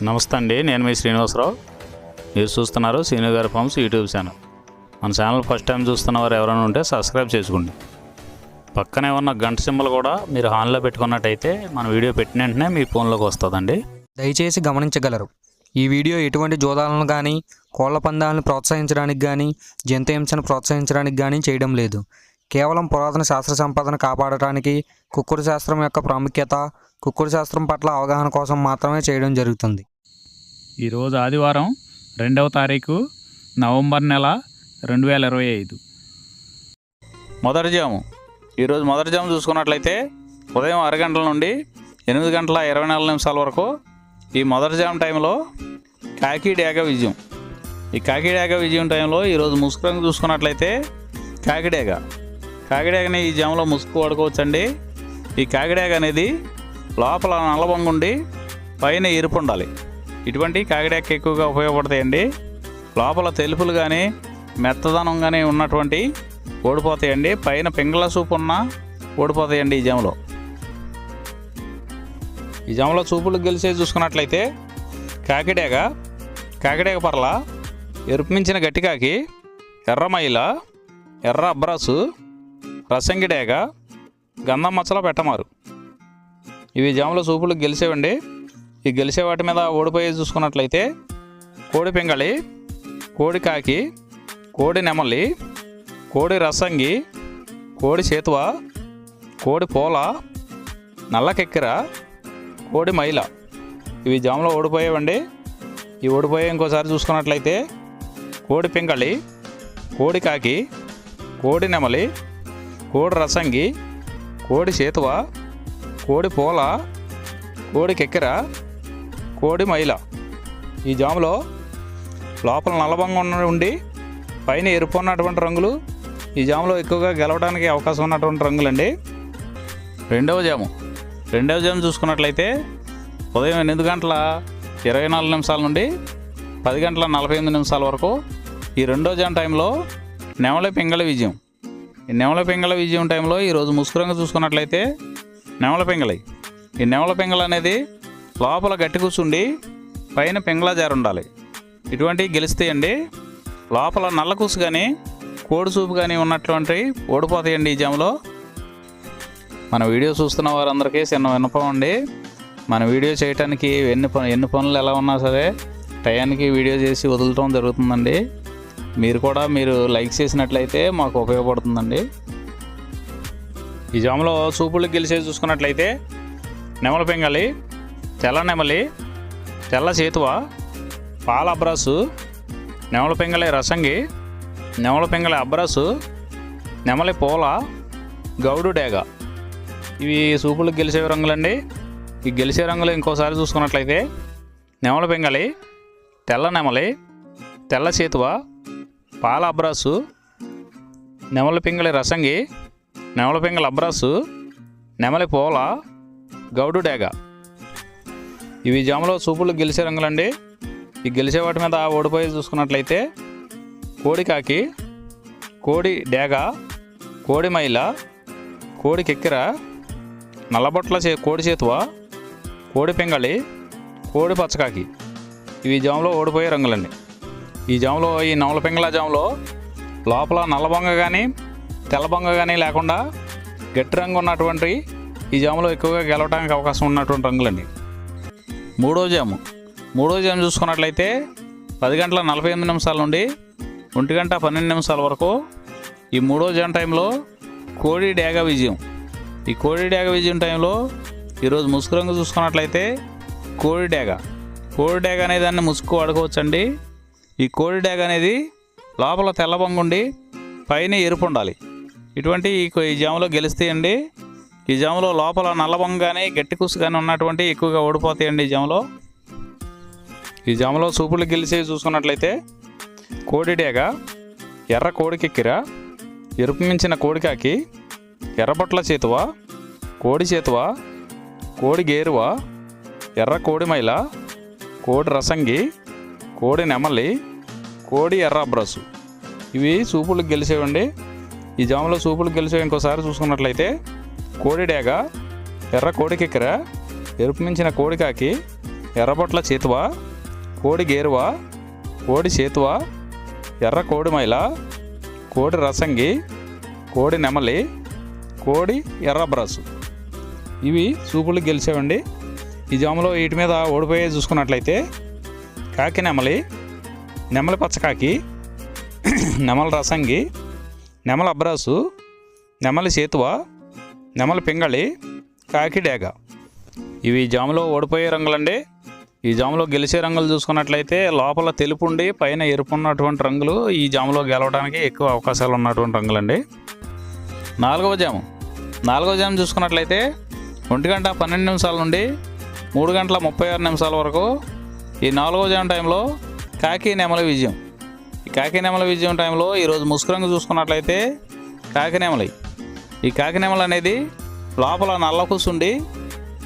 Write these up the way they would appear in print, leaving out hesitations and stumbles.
నమస్తే అండి, నేను మీ శ్రీనివాసరావు. మీరు చూస్తున్నారు శ్రీను గారి ఫార్మ్స్ యూట్యూబ్ ఛానల్. మన ఛానల్ ఫస్ట్ టైం చూస్తున్న వారు ఎవరైనా ఉంటే సబ్స్క్రైబ్ చేసుకోండి. పక్కనే ఉన్న గంట సింబల్ కూడా మీరు ఆన్లో పెట్టుకున్నట్టయితే మన వీడియో పెట్టిన వెంటనే మీ ఫోన్లోకి వస్తుందండి. దయచేసి గమనించగలరు, ఈ వీడియో ఎటువంటి జోదాలను కానీ కోళ్ల పందాలను ప్రోత్సహించడానికి కానీ జంతు హింసను ప్రోత్సహించడానికి కానీ చేయడం లేదు. కేవలం పురాతన శాస్త్ర సంపదను కాపాడటానికి, కుక్కుడు శాస్త్రం యొక్క ప్రాముఖ్యత, కుక్కుడు శాస్త్రం పట్ల అవగాహన కోసం మాత్రమే చేయడం జరుగుతుంది. ఈరోజు ఆదివారం 2వ తారీఖు నవంబర్ నెల 2025. మొదటి జాము. ఈరోజు మొదటి జాము చూసుకున్నట్లయితే ఉదయం 6 గంటల నుండి 8 గంటల 24 నిమిషాల వరకు ఈ మొదటి జాము టైంలో కాకి డేగ విజయం. ఈ కాకి డేగ విజయం టైంలో ఈరోజు ముసుగు రంగు చూసుకున్నట్లయితే కాకిడేగని ఈ జాములో ముసుగు వాడుకోవచ్చండి. ఈ కాకిడేగ అనేది లోపల నల్లబొంగు ఉండి పైన ఎరుపు ఉండాలి. ఇటువంటి కాకిడేగకి ఎక్కువగా ఉపయోగపడతాయండి. లోపల తెలుపులు కానీ మెత్తదనం కానీ ఉన్నటువంటి ఓడిపోతాయండి. పైన పింగళ సూపు ఉన్న ఓడిపోతాయండి ఈ జాములో. ఈ జాములో చూపులు గెలిచే చూసుకున్నట్లయితే కాకిడేగ పర్ల, ఎరుపు మించిన గట్టికాకి, ఎర్రమైల, ఎర్ర అబ్రాసు, రసంగిడేగ, గంధం మచ్చలో పెట్టమారు. ఇవి జాములో చూపులు గెలిచేవండి. ఈ గెలిచే వాటి మీద ఓడిపోయి చూసుకున్నట్లయితే కోడి పింగళి, కోడి కాకి, కోడి నెమలి, కోడి రసంగి, కోడి చేతువ, కోడి పోల, నల్ల కెక్కెర, కోడి మైల. ఇవి జాములో ఓడిపోయేవండి. ఈ ఓడిపోయే ఇంకోసారి చూసుకున్నట్లయితే కోడి పింగళి, కోడి కాకి, కోడి నెమలి, కోడి రసంగి, కోడి చేతువ, కోడి పోల, కోడి కెక్కెర, కోడి మైల. ఈ జాములో లోపల నల్లబంగా ఉండి పైన ఎరుపు ఉన్నటువంటి రంగులు ఈ జాములో ఎక్కువగా గెలవడానికి అవకాశం ఉన్నటువంటి రంగులండి. రెండవ జాము చూసుకున్నట్లయితే ఉదయం 8 గంటల 24 నిమిషాల నుండి 10 గంటల 48 నిమిషాల వరకు ఈ రెండో జాము టైంలో నెమలి పింగళి విజయం. ఈ నెమలి పింగళి విజయం టైంలో ఈరోజు ముసుగు రంగు చూసుకున్నట్లయితే నెమలి పింగళి. ఈ నెమలి పింగళి అనేది లోపల గట్టి కూర్చుండి పైన పింగళ జారు ఉండాలి. ఇటువంటివి గెలుస్తాయండి. లోపల నల్ల కూసు కానీ కోడి చూపు కానీ ఉన్నటువంటి ఓడిపోతాయండి ఈ జాములో. మన వీడియో చూస్తున్న వారందరికీ చిన్న విన్నపం అండి. మన వీడియో చేయడానికి ఎన్ని పనులు ఎలా ఉన్నా సరే టయానికి వీడియో చేసి వదలటం జరుగుతుందండి. మీరు లైక్ చేసినట్లయితే మాకు ఉపయోగపడుతుందండి. ఈ జాములో చూపులు గెలిచేది చూసుకున్నట్లయితే నెమలి పింగళి, తెల్ల నెమలి, తెల్ల చేతువ, పాల అబ్రాసు, నెమలి పింగళి రసంగి, నెమలి పింగళి అబ్రాసు, నెమలి పోల, గౌడు డేగ. ఇవి చూపులు గెలిచే రంగులండి. ఈ గెలిచే రంగులు ఇంకోసారి చూసుకున్నట్లయితే నెమలి పింగళి, తెల్ల నెమలి, తెల్ల చేతువ, పాల అబ్రాసు, నెమలి పింగళి రసంగి, నెమలి పింగళి అబ్రాసు, నెమలి పోల, గౌడు డేగ. ఇవి జాములో చూపులు గెలిచే రంగులండి. ఈ గెలిచే వాటి మీద ఓడిపోయి చూసుకున్నట్లయితే కోడి కాకి, కోడి డేగ, కోడి మైల, కోడి కెక్కెర, నల్లబొట్ల కోడి చేతువ, కోడి పింగళి, కోడి పచ్చకాకి. ఇవి జాములో ఓడిపోయే రంగులండి. ఈ జాములో ఈ నెమలి పింగళ జాములో లోపల నల్లబొంగ కానీ తెల్లబొంగ కానీ లేకుండా గట్టి రంగు ఉన్నటువంటి ఈ జాములో ఎక్కువగా గెలవడానికి అవకాశం ఉన్నటువంటి రంగులండి. మూడో జాము చూసుకున్నట్లయితే 10 గంటల 48 నిమిషాల నుండి 1 గంట 12 నిమిషాల వరకు ఈ మూడో జాము టైంలో కోడి డేగ విజయం. ఈ కోడి డేగ విజయం టైంలో ఈరోజు ముసుగు రంగు చూసుకున్నట్లయితే కోడి డేగ అనే దాన్ని ముసుగు వాడుకోవచ్చండి. ఈ కోడి డేగ అనేది లోపల తెల్లబొంగు ఉండి పైన ఎరుపు ఉండాలి. ఇటువంటి ఈ జాములో గెలుస్తాయండి. ఈ జాములో లోపల నల్లబొంగ కానీ గట్టి కూసు కానీ ఉన్నటువంటి ఎక్కువగా ఓడిపోతాయండి ఈ జాములో. ఈ జాములో చూపులు గెలిచేవి చూసుకున్నట్లయితే కోడి డేగ, ఎర్ర కోడి కెక్కెర, ఎరుపు మించిన కోడి కాకి, ఎర్రబొట్ల చేతువ, కోడి చేతువ, కోడి గేరువ, ఎర్ర కోడి మైల, కోడి రసంగి, కోడి నెమలి, కోడి ఎర్ర అబ్రాసు. ఇవి చూపులు గెలిచేవండి. ఈ జాములో చూపులు గెలిచేవి ఇంకోసారి చూసుకున్నట్లయితే కోడి డేగ, ఎర్ర కోడి కెక్కెర, ఎరుపు మించిన కోడి కాకి, ఎర్రబొట్ల చేతువ, కోడి గేరువ, కోడి చేతువ, ఎర్ర కోడి మైల, కోడి రసంగి, కోడి నెమలి, కోడి ఎర్ర బ్రాసు. ఇవి సూపులు గెలిచేవండి. ఈ జాములో వీటి మీద ఓడిపోయే చూసుకున్నట్లయితే కాకి నెమలి, నెమలి పచ్చకాకి, నెమలి రసంగి, నెమలి అబ్రాసు, నెమలి చేతువ, నెమలి పింగళి, కాకి డేగ. ఇవి జాములో ఓడిపోయే రంగులండి. ఈ జాములో గెలిచే రంగులు చూసుకున్నట్లయితే లోపల తెలుపు ఉండి పైన ఎరుపు ఉన్నటువంటి రంగులు ఈ జాములో గెలవడానికి ఎక్కువ అవకాశాలు ఉన్నటువంటి రంగులండి. నాలుగవ జాము చూసుకున్నట్లయితే 1:12 నుండి 3:36 వరకు ఈ 4వ జాము టైంలో కాకి నెమలి విజయం. ఈ కాకి నెమలి విజయం టైంలో ఈరోజు ముసుగు రంగు చూసుకున్నట్లయితే కాకి నెమలి. ఈ కాకి నెమలి అనేది లోపల నల్ల కూసుండి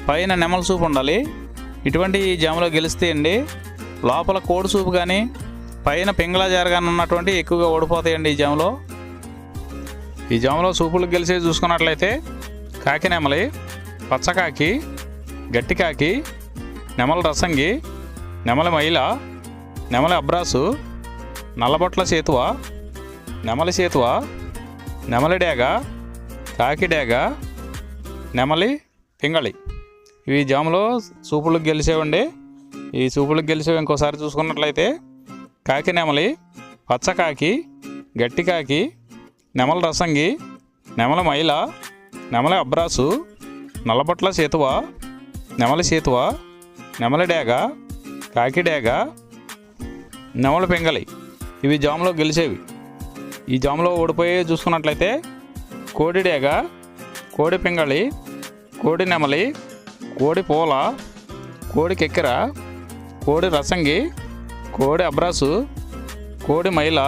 పైన నెమల సూపు ఉండాలి. ఇటువంటి ఈ జాములో గెలిస్తే అండి లోపల కోడి సూపు కానీ పైన పింగళ జార కానీ ఉన్నటువంటి ఎక్కువగా ఓడిపోతాయండి. ఈ జాములో సూపులు గెలిచే చూసుకున్నట్లయితే కాకి నెమలి, పచ్చకాకి, గట్టి కాకి, నెమలి రసంగి, నెమలి మైల, నెమలి అబ్రాసు, నల్లబొట్ల చేతువ, నెమలి చేతువ, నెమలి డేగ, కాకి డేగ, నెమలి పింగళి. ఇవి జాములో సూపులకు గెలిచేవండి. ఈ సూపులకు గెలిచేవి ఇంకోసారి చూసుకున్నట్లయితే కాకి నెమలి, పచ్చకాకి, గట్టి కాకి, నెమలి రసంగి, నెమలి మైల, నెమలి అబ్రాసు, నల్లబొట్ల చేతువ, నెమలి చేతువ, నెమలి డేగ, కాకి డేగ, నెమలి పింగళి. ఇవి జాములో గెలిచేవి. ఈ జాములో ఓడిపోయే చూసుకున్నట్లయితే కోడి డేగ, కోడి పింగళి, కోడి నెమలి, కోడి పూల, కోడి కెక్కెర, కోడి రసంగి, కోడి అబ్రాసు, కోడి మైల,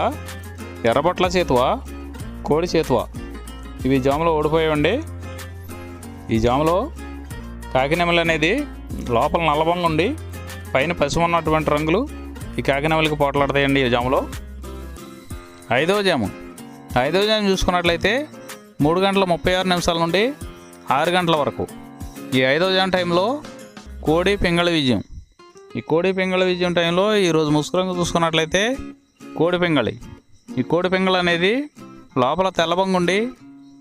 ఎర్రబొట్ల చేతువ, కోడి చేతువ. ఇవి జాములో ఓడిపోయాయండి. ఈ జాములో కాకి నెమలి అనేది లోపల నల్లబొంగ ఉండి పైన పసుపు ఉన్నటువంటి రంగులు ఈ కాకి నెమలికి పోట్లాడతాయండి. ఈ జాములో 5వ జాము చూసుకున్నట్లయితే 3:36 నుండి 6 గంటల వరకు ఈ 5వ జాము టైంలో కోడి పింగళి విజయం. ఈ కోడి పింగళి విజయం టైంలో ఈరోజు ముసుగు రంగు చూసుకున్నట్లయితే కోడి పింగళి. ఈ కోడి పింగళి అనేది లోపల తెల్లబొంగుండి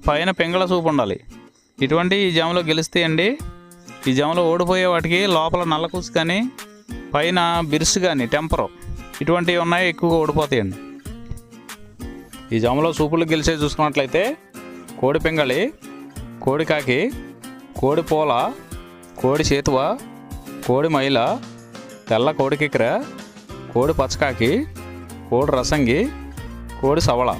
పైన పింగళ సూపు ఉండాలి. ఇటువంటి ఈ జాములో గెలిస్తే అండి ఈ జాములో ఓడిపోయే వాటికి లోపల నల్లకూసు కానీ పైన బిరుసు కానీ టెంపరు ఇటువంటివి ఉన్నాయి, ఎక్కువగా ఓడిపోతాయండి. ఈ జాములో సూపులు గెలిచే చూసుకున్నట్లయితే కోడి పింగళి, కోడి కాకి, కోడి పూల, కోడి చేతువ, కోడి మైల, తెల్ల కోడి కిక్కెర, కోడి పచ్చకాకి, కోడి రసంగి, కోడి సవళ.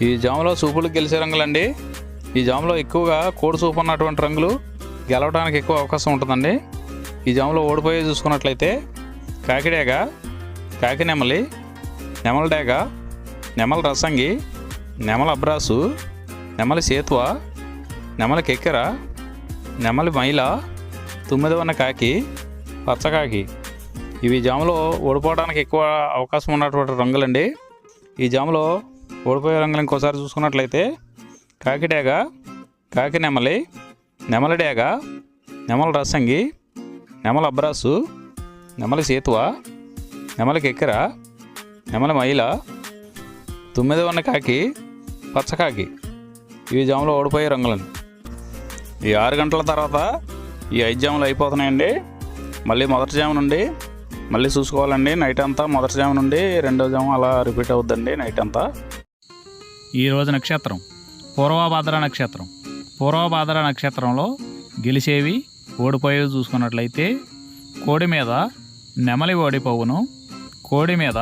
ఈ జాములో సూపులు గెలిచే రంగులండి. ఈ జాములో ఎక్కువగా కోడి సూపు ఉన్నటువంటి రంగులు గెలవడానికి ఎక్కువ అవకాశం ఉంటుందండి. ఈ జాములో ఓడిపోయే చూసుకున్నట్లయితే కాకిడేగ, కాకి నెమలి, నెమలి డేగ, నెమలి రసంగి, నెమలి అబ్రాసు, నెమలి చేతువ, నెమలి కెక్కెర, నెమలి మైల, 9వ కాకి, పచ్చకాకి. ఇవి జాములో ఓడిపోవడానికి ఎక్కువ అవకాశం ఉన్నటువంటి రంగులండి. ఈ జాములో ఓడిపోయే రంగులు ఇంకోసారి చూసుకున్నట్లయితే కాకి డేగ, కాకి నెమలి, నెమలి డేగ, నెమలి రసంగి, నెమలి అబ్రాసు, నెమలి చేతువ, నెమలి కెక్కెర, నెమలి మైల, 9వ కాకి, పచ్చకాకి. ఇవి జాములో ఓడిపోయే రంగులండి. ఈ 6 గంటల తర్వాత ఈ 5 జాములు అయిపోతున్నాయండి. మళ్ళీ మొదటి జాము నుండి మళ్ళీ చూసుకోవాలండి. నైట్ అంతా మొదటి జాము నుండి 2వ జాము అలా రిపీట్ అవుద్దండి నైట్ అంతా. ఈరోజు నక్షత్రం పూర్వభాద్ర నక్షత్రం. పూర్వభాద్ర నక్షత్రంలో గెలిచేవి ఓడిపోయేవి చూసుకున్నట్లయితే కోడి మీద నెమలి ఓడిపోవును, కోడి మీద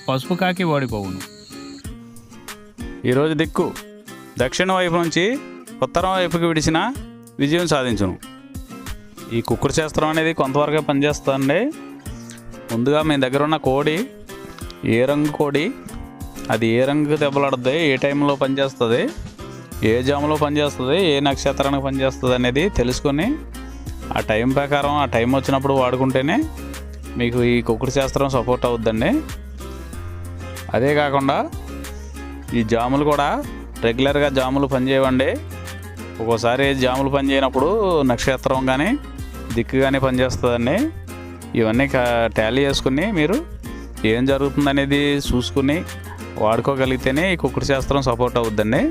పసుపు కాకి ఓడిపోవును. ఈరోజు దిక్కు దక్షిణ వైపు నుంచి ఉత్తరం వైపుకి విడిచిన విజయం సాధించును. ఈ కుక్కుడు శాస్త్రం అనేది కొంతవరకే పనిచేస్తుందండి. ముందుగా మీ దగ్గర ఉన్న కోడి ఏ రంగు కోడి, అది ఏ రంగు దెబ్బలాడుతుంది, ఏ టైంలో పనిచేస్తుంది, ఏ జాములో పనిచేస్తుంది, ఏ నక్షత్రానికి పనిచేస్తుంది అనేది తెలుసుకొని ఆ టైం ప్రకారం ఆ టైం వచ్చినప్పుడు వాడుకుంటేనే మీకు ఈ కుక్కుడు శాస్త్రం సపోర్ట్ అవుద్దండి. అదే కాకుండా ఈ జాములు కూడా రెగ్యులర్గా జాములు పనిచేయవండి. ఒక్కోసారి జాములు పనిచేయనప్పుడు నక్షత్రం కానీ దిక్కుగానే పనిచేస్తుందండి. ఇవన్నీ టాలీ చేసుకుని మీరు ఏం జరుగుతుందనేది చూసుకుని వాడుకోగలిగితేనే ఈ కుక్కుడు శాస్త్రం సపోర్ట్ అవుద్దండి.